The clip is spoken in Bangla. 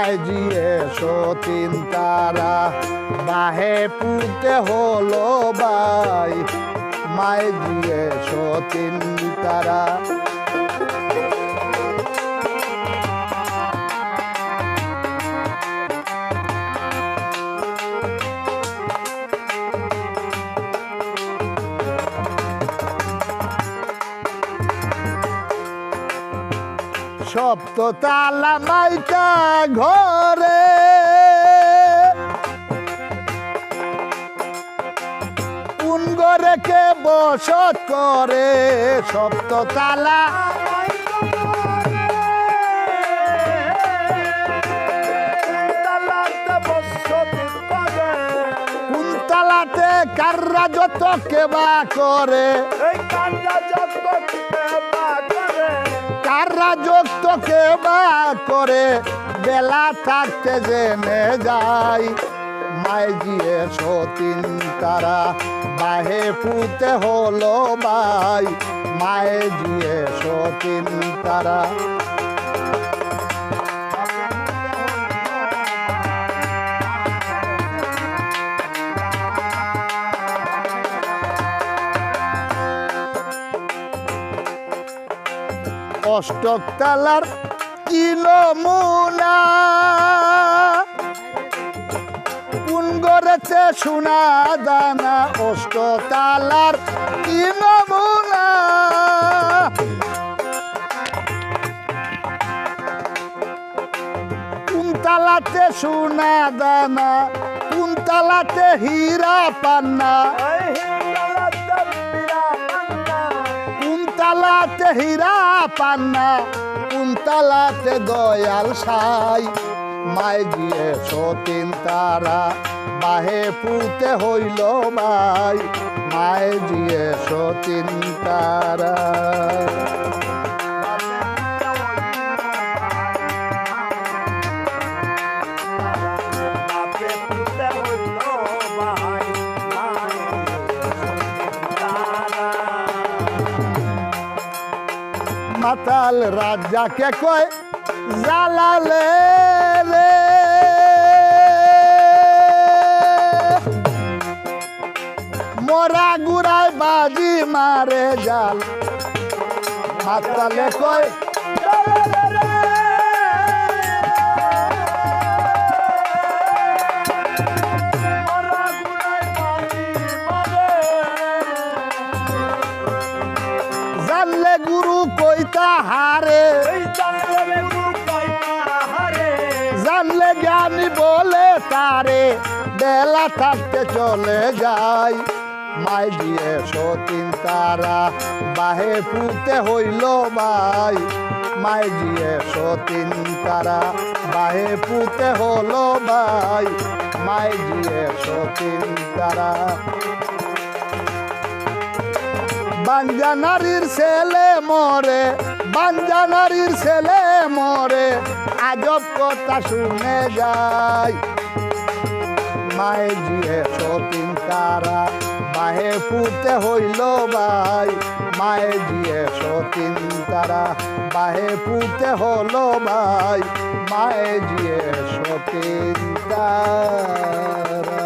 মায় জিয়ে সতীন তারা বাহে পুতে হলো ভাই মায় জিয়ে সতীন তারা সপ্ততালা মাইকা ঘরে কোন ঘরে কে বসত করে সপ্ততালা কোন তালাতে কার রাজত্ব কেবা করে কার রাজত্ব কেবা করে বেলা থাকতে জেনে যায় মায় জিয়ে সতীন তারা বাহে পুতে হলো ভাই মায় জিয়ে সতীন তারা অষ্টক তালার কিলো মুনা কোন গড়েছে সোনা দানা অষ্টক তালার কিলো মুনা কোন তালাতে সোনা দানা কোন তালাতে হীরা পান্না তালাতে হীরা পান্না কোন তালাতে দয়াল সাই মায় জিয়ে সতীন তারা বাহে পুতে হইল ভাই মায় জিয়ে সতীন তারা মাতাল রাজাকে কয় জালালে রে মরা গুড়ায় বাজি মারে জাল মাতালে কয় জানলে গুরু কইতা হারে জানলে জ্ঞানী বলে তারে বেলা থাকতে চলে যায় মায় জিয়ে সতীন তারা বাহে পুতে হইল ভাই মায় জিয়ে সতীন তারা বাহে পুতে হলো ভাই মায় জিয়ে সতীন তারা বাঞ্জা নারীর ছেলে মরে বাঞ্জা নারীর ছেলে মরে আজব কথা শুনে যায় মায়ে জিয়ে সতীন তারা বাহে পুতে হইল ভাই মায়ে জিয়ে সতীন তারা বাহে পুতে হলো ভাই মায়ে জিয়ে সতীন তারা